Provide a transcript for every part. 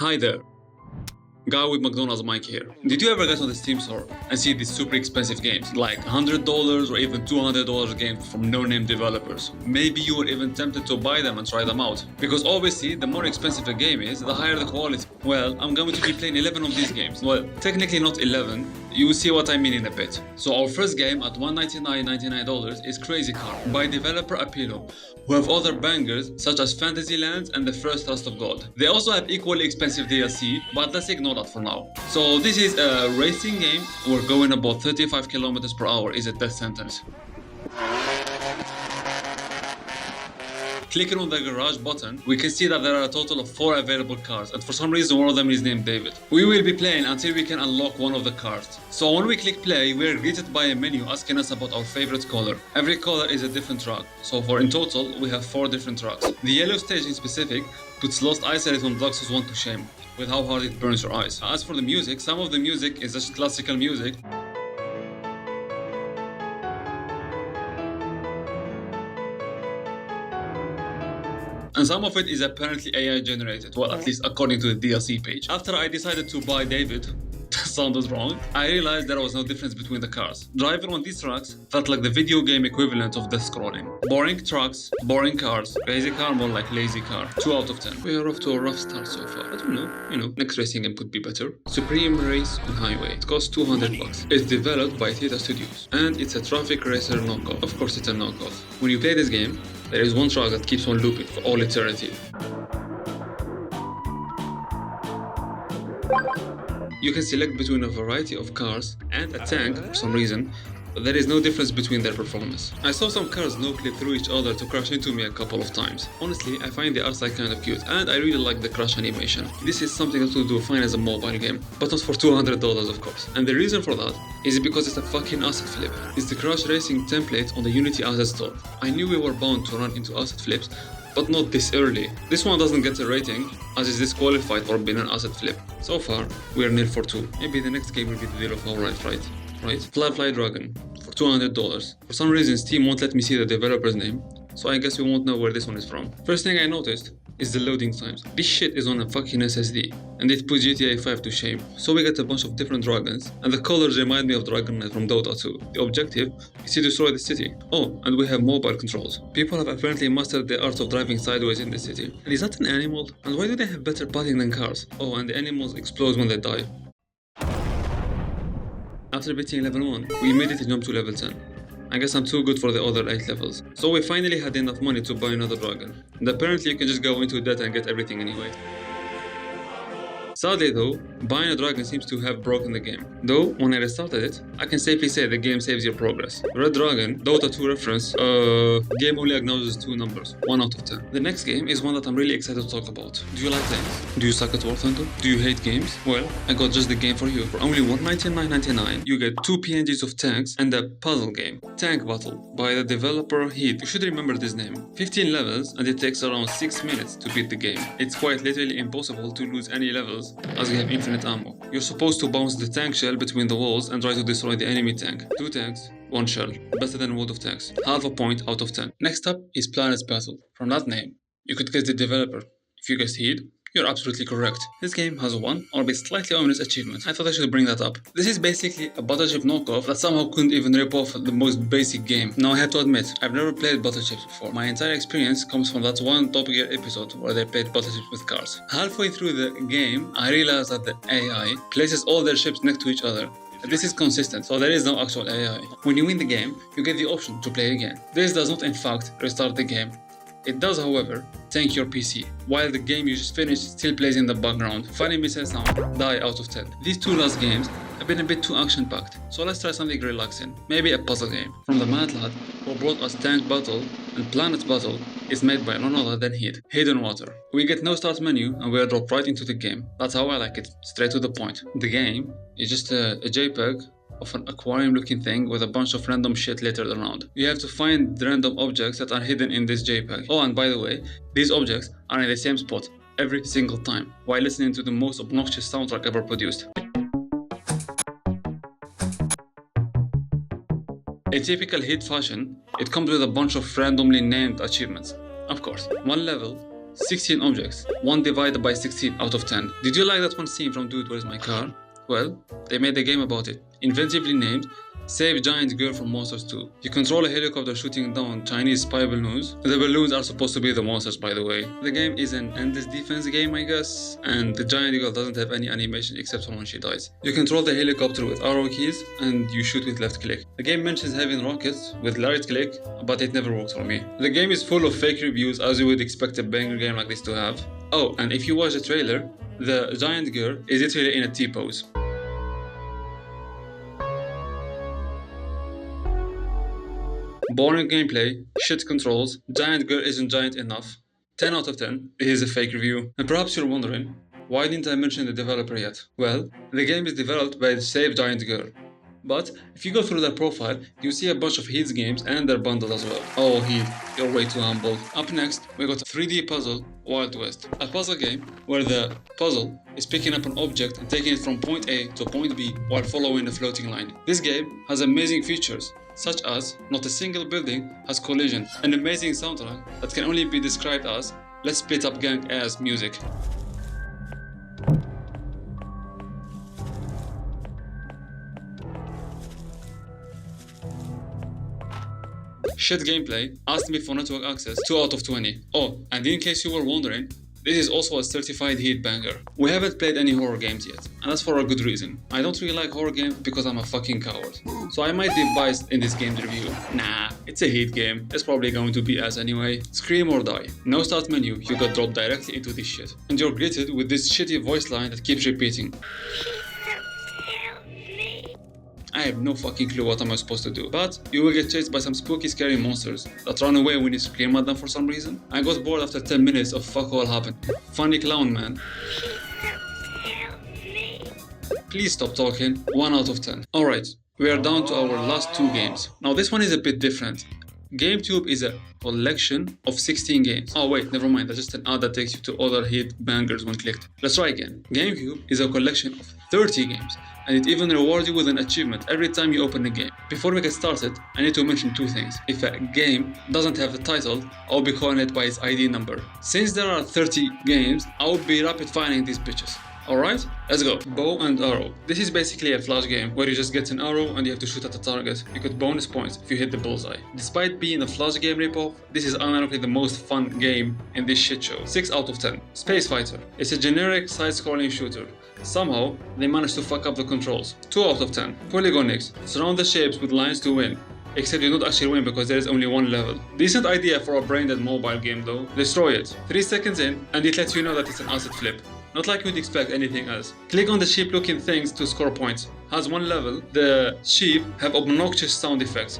Hi there, guy with McDonald's mic here. Did you ever get on the Steam store and see these super expensive games, like $100 or even $200 games from no-name developers? Maybe you were even tempted to buy them and try them out, because obviously the more expensive a game is, the higher the quality. Well, I'm going to be playing 11 of these games. Well, technically not 11, you will see what I mean in a bit. So our first game at $199.99 is Crazy Car by developer Apilo, who have other bangers such as Fantasylands and The First Trust of God. They also have equally expensive DLC, but let's ignore that for now. So this is a racing game. We're going about 35 kilometers per hour is a death sentence. Clicking on the garage button, we can see that there are a total of 4 available cars, and for some reason one of them is named David. We will be playing until we can unlock one of the cars. So when we click play, we are greeted by a menu asking us about our favorite color. Every color is a different track, so in total we have 4 different tracks. The yellow stage in specific puts Lost Isolate on Blox's want to shame, with how hard it burns your eyes. As for the music, some of the music is just classical music, and some of it is apparently AI generated, well, at least according to the DLC page. After I decided to buy David, that sounded wrong, I realized there was no difference between the cars. Driving on these tracks felt like the video game equivalent of death scrolling. Boring trucks, boring cars, crazy car more like lazy car. 2 out of 10. We are off to a rough start so far. I don't know, next racing game could be better. Supreme Race on Highway. It costs $200. It's developed by Hede Studios, and it's a traffic racer knockoff. Of course it's a knockoff. When you play this game, there is one track that keeps on looping for all eternity. You can select between a variety of cars and a tank for some reason, but there is no difference between their performance. I saw some cars no-clip through each other to crash into me a couple of times. Honestly, I find the art style kind of cute, and I really like the crash animation. This is something that will do fine as a mobile game, but not for $200 of course. And the reason for that is because it's a fucking asset flip. It's the crash racing template on the Unity asset store. I knew we were bound to run into asset flips, but not this early. This one doesn't get a rating, as it's disqualified for being an asset flip. So far, we are nil for 2. Maybe the next game will be the deal of our life, right? Fly Dragon for $200. For some reason, Steam won't let me see the developer's name, so I guess we won't know where this one is from. First thing I noticed is the loading times. This shit is on a fucking SSD, and it puts GTA 5 to shame. So we get a bunch of different dragons, and the colors remind me of Dragon Knight from Dota 2. The objective is to destroy the city. Oh, and we have mobile controls. People have apparently mastered the art of driving sideways in the city. And is that an animal? And why do they have better padding than cars? Oh, and the animals explode when they die. After beating level 1, we immediately jumped to level 10. I guess I'm too good for the other 8 levels. So we finally had enough money to buy another dragon. And apparently you can just go into debt and get everything anyway. Sadly though, buying a dragon seems to have broken the game. Though, when I restarted it, I can safely say the game saves your progress. Red Dragon, Dota 2 reference, game only acknowledges 2 numbers, 1 out of 10. The next game is one that I'm really excited to talk about. Do you like tanks? Do you suck at War Thunder? Do you hate games? Well, I got just the game for you. For only $199.99, you get 2 PNGs of tanks and a puzzle game. Tank Battle, by the developer Hede. You should remember this name. 15 levels, and it takes around 6 minutes to beat the game. It's quite literally impossible to lose any levels, as we have infinite ammo. You're supposed to bounce the tank shell between the walls and try to destroy the enemy tank. 2 tanks, 1 shell. Better than World of Tanks. Half a point out of 10. Next up is Planet's Battle. From that name, you could guess the developer. If you guessed Hede, you're absolutely correct. This game has one, albeit slightly ominous achievement. I thought I should bring that up. This is basically a Battleship knockoff that somehow couldn't even rip off the most basic game. Now I have to admit, I've never played Battleships before. My entire experience comes from that one Top Gear episode where they played Battleships with cars. Halfway through the game, I realized that the AI places all their ships next to each other. This is consistent, so there is no actual AI. When you win the game, you get the option to play again. This does not in fact restart the game. It does, however, tank your PC, while the game you just finished still plays in the background. Funny missile sound, die out of 10. These 2 last games have been a bit too action-packed, so let's try something relaxing, maybe a puzzle game. From the mad lad who brought us Tank Battle and Planet Battle is made by none other than Hede. Hidden Water. We get no start menu and we are dropped right into the game. That's how I like it, straight to the point. The game is just a JPEG of an aquarium looking thing with a bunch of random shit littered around. You have to find the random objects that are hidden in this JPEG. Oh, and by the way, these objects are in the same spot every single time, while listening to the most obnoxious soundtrack ever produced. In typical Hede fashion, it comes with a bunch of randomly named achievements. Of course, one level 16 objects, 1 divided by 16 out of 10. Did you like that one scene from Dude, Where's My Car? Well, they made a game about it, inventively named Save Giant Girl from Monsters 2. You control a helicopter shooting down Chinese spy balloons. The balloons are supposed to be the monsters, by the way. The game is an endless defense game, I guess, and the giant girl doesn't have any animation except for when she dies. You control the helicopter with arrow keys and you shoot with left click. The game mentions having rockets with right click, but it never worked for me. The game is full of fake reviews as you would expect a banger game like this to have. Oh, and if you watch the trailer, the giant girl is literally in a T-pose. Boring gameplay, shit controls, giant girl isn't giant enough. 10 out of 10, it is a fake review. And perhaps you're wondering, why didn't I mention the developer yet? Well, the game is developed by Save Giant Girl. But if you go through their profile, you see a bunch of Hede's games and their bundles as well. Oh Hede, you're way too humble. Up next, we got 3D puzzle Wild West. A puzzle game where the puzzle is picking up an object and taking it from point A to point B while following a floating line. This game has amazing features, such as not a single building has collision, an amazing soundtrack that can only be described as let's split up gang ass music. Shit gameplay, asked me for network access, 2 out of 20. Oh, and in case you were wondering, this is also a certified Hede banger. We haven't played any horror games yet, and that's for a good reason. I don't really like horror games because I'm a fucking coward. So I might be biased in this game's review. Nah, it's a Hede game. It's probably going to be as anyway. Scream or die. No start menu, you got dropped directly into this shit. And you're greeted with this shitty voice line that keeps repeating. I have no fucking clue what am I supposed to do, but you will get chased by some spooky scary monsters that run away when you scream at them for some reason. I got bored after 10 minutes of fuck all happened. Funny clown man. Please stop talking. 1 out of 10. Alright, we are down to our last 2 games. Now this one is a bit different. GameTube is a collection of 16 games. Oh wait, never mind, that's just an ad that takes you to other Hede bangers when clicked. Let's try again. GameTube is a collection of 30 games, and it even rewards you with an achievement every time you open a game. Before we get started, I need to mention 2 things. If a game doesn't have a title, I'll be calling it by its ID number. Since there are 30 games, I'll be rapid firing these bitches. Alright, let's go. Bow and arrow. This is basically a flash game where you just get an arrow and you have to shoot at a target. You get bonus points if you hit the bullseye. Despite being a flash game ripoff, this is unironically the most fun game in this shit show. 6 out of 10. Space Fighter. It's a generic side-scrolling shooter. Somehow, they managed to fuck up the controls. 2 out of 10. Polygonix. Surround the shapes with lines to win. Except you don't actually win because there is only 1 level. Decent idea for a brain-dead mobile game though. Destroy it. 3 seconds in and it lets you know that it's an asset flip. Not like you'd expect anything else. Click on the sheep looking things to score points. Has 1 level. The sheep have obnoxious sound effects.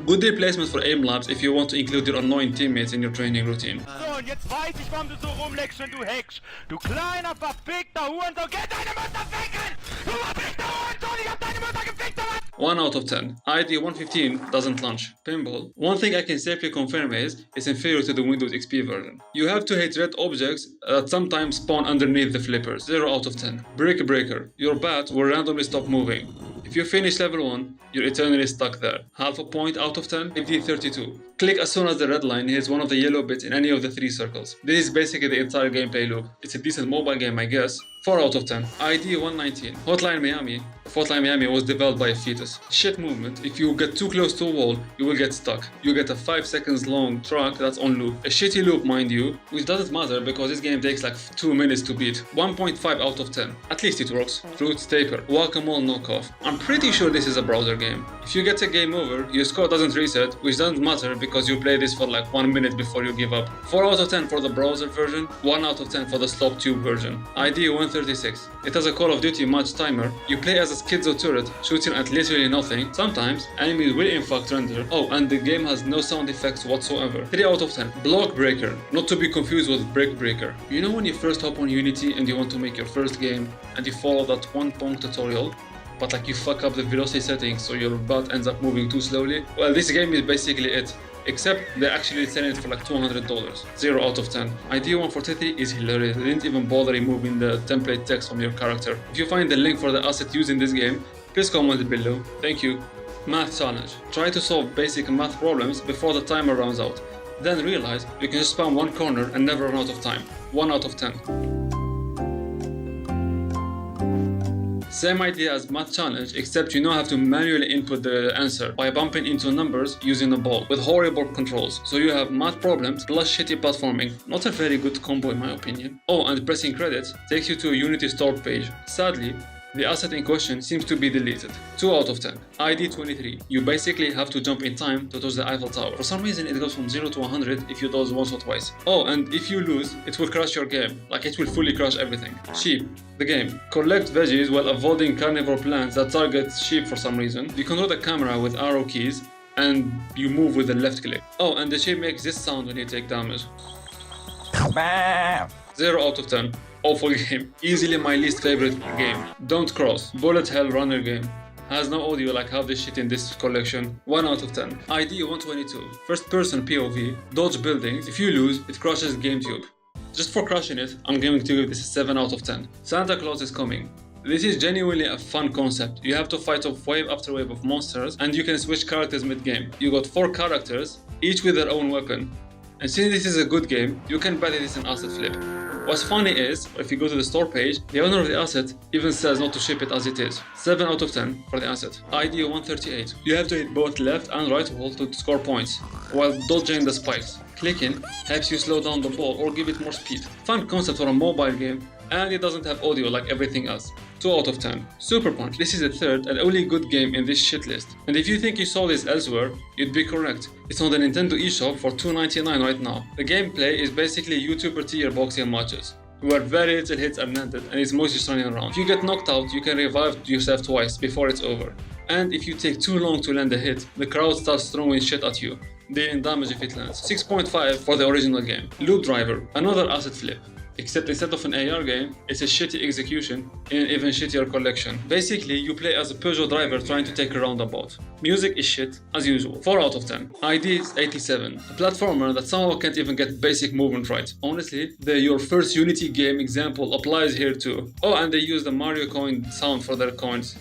Good replacement for aim labs if you want to include your annoying teammates in your training routine. So, und jetzt weiß ich, warum du so rumleckst und du Hex. Du kleiner, verfickter Hurensohn, geh deine Mutter ficken! Du verfickter Hurensohn, ich hab deine Mutter gefickt, oder? 1 out of 10. ID 115 doesn't launch. Pinball. One thing I can safely confirm is, it's inferior to the Windows XP version. You have to hit red objects that sometimes spawn underneath the flippers. 0 out of 10. Brick Breaker. Your bat will randomly stop moving. If you finish level 1, you're eternally stuck there. Half a point out of 10, 50-32. Click as soon as the red line hits one of the yellow bits in any of the 3 circles. This is basically the entire gameplay loop. It's a decent mobile game, I guess. 4 out of 10. ID 119. Hotline Miami. Hotline Miami was developed by a fetus. Shit movement. If you get too close to a wall, you will get stuck. You get a 5 seconds long track that's on loop. A shitty loop, mind you, which doesn't matter because this game takes like 2 minutes to beat. 1.5 out of 10. At least it works. Fruits Taper. Whack-a-mole knockoff. I'm pretty sure this is a browser game. If you get a game over, your score doesn't reset, which doesn't matter because you play this for like 1 minute before you give up. 4 out of 10 for the browser version, 1 out of 10 for the slop tube version. ID 136. It has a Call of Duty match timer. You play as a schizo turret, shooting at literally nothing. Sometimes, enemies will in fact render. Oh, and the game has no sound effects whatsoever. 3 out of 10. Block Breaker. Not to be confused with Brick Breaker. You know when you first hop on Unity and you want to make your first game, and you follow that one Pong tutorial, but like you fuck up the velocity settings so your butt ends up moving too slowly? Well, this game is basically it. Except they're actually selling it for like $200. 0 out of 10. ID 143 is hilarious. They didn't even bother removing the template text from your character. If you find the link for the asset used in this game, please comment below. Thank you. Math challenge. Try to solve basic math problems before the timer runs out. Then realize you can just spam one corner and never run out of time. 1 out of 10. Same idea as math challenge, except you now have to manually input the answer by bumping into numbers using a ball with horrible controls. So you have math problems plus shitty platforming. Not a very good combo in my opinion. Oh, and pressing credits takes you to a Unity store page. Sadly, the asset in question seems to be deleted. 2 out of 10. ID 23. You basically have to jump in time to touch the Eiffel Tower. For some reason it goes from 0 to 100 if you dodge once or twice. Oh, and if you lose, it will crash your game. Like it will fully crash everything. Sheep. The game. Collect veggies while avoiding carnivore plants that target sheep for some reason. You control the camera with arrow keys and you move with the left click. Oh, and the sheep makes this sound when you take damage. 0 out of 10. Awful game. Easily my least favorite game. Don't Cross. Bullet hell runner game. Has no audio like half the shit in this collection. 1 out of 10. ID 122. First person POV. Dodge buildings. If you lose, it crashes GameTube. Just for crushing it, I'm going to give this a 7 out of 10. Santa Claus is coming. This is genuinely a fun concept. You have to fight off wave after wave of monsters and you can switch characters mid-game. You got 4 characters, each with their own weapon. And since this is a good game, you can bet it is an asset flip. What's funny is, if you go to the store page, the owner of the asset even says not to ship it as it is. 7 out of 10 for the asset. ID 138. You have to hit both left and right wall to score points, while dodging the spikes. Clicking helps you slow down the ball or give it more speed. Fun concept for a mobile game, and it doesn't have audio like everything else. 2 out of 10. Super Punch. This is the third and only good game in this shit list. And if you think you saw this elsewhere, you'd be correct. It's on the Nintendo eShop for $2.99 right now. The gameplay is basically YouTuber tier boxing matches, where very little hits are landed and it's mostly just running around. If you get knocked out, you can revive yourself twice before it's over. And if you take too long to land a hit, the crowd starts throwing shit at you, dealing damage if it lands. 6.5 for the original game. Loop Driver. Another asset flip. Except instead of an AR game, it's a shitty execution in an even shittier collection. Basically, you play as a Peugeot driver trying to take a roundabout. Music is shit, as usual. 4 out of 10. ID is 87. A platformer that somehow can't even get basic movement right. Honestly, the your first Unity game example applies here too. Oh, and they use the Mario coin sound for their coins.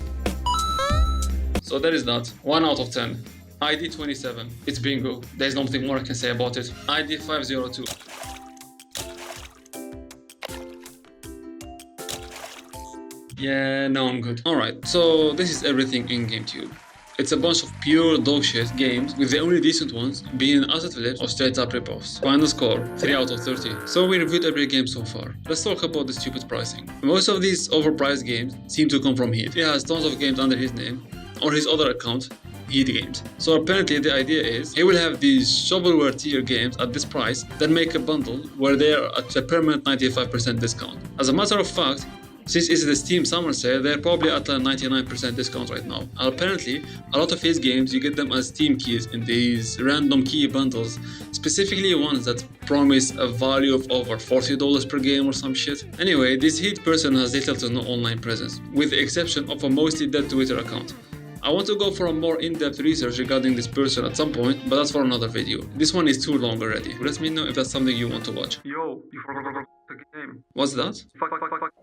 So that is that. 1 out of 10. ID 27. It's bingo. There's nothing more I can say about it. ID 502. Yeah, now I'm good. Alright, so this is everything in GameTube. It's a bunch of pure dogshit games, with the only decent ones being an asset flip or straight up ripoffs. Final score, 3 out of 30. So we reviewed every game so far. Let's talk about the stupid pricing. Most of these overpriced games seem to come from Hede. He has tons of games under his name, or his other account, Hede Games. So apparently the idea is, he will have these shovelware tier games at this price, then make a bundle where they are at a permanent 95% discount. As a matter of fact, since it's the Steam Summer Sale, they're probably at a 99% discount right now. And apparently, a lot of his games, you get them as Steam keys in these random key bundles, specifically ones that promise a value of over $40 per game or some shit. Anyway, this Hede person has little to no online presence, with the exception of a mostly dead Twitter account. I want to go for a more in-depth research regarding this person at some point, but that's for another video. This one is too long already. Let me know if that's something you want to watch. Yo, you forgot the game. What's that? Fuck,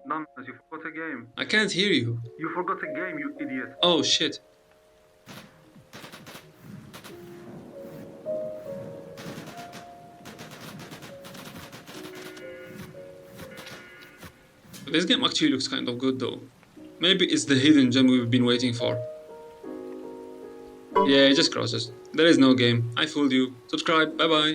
numbers, you forgot a game. I can't hear you. You forgot a game, you idiot. Oh shit. This game actually looks kind of good though. Maybe it's the hidden gem we've been waiting for. Yeah, it just crosses. There is no game. I fooled you. Subscribe. Bye bye.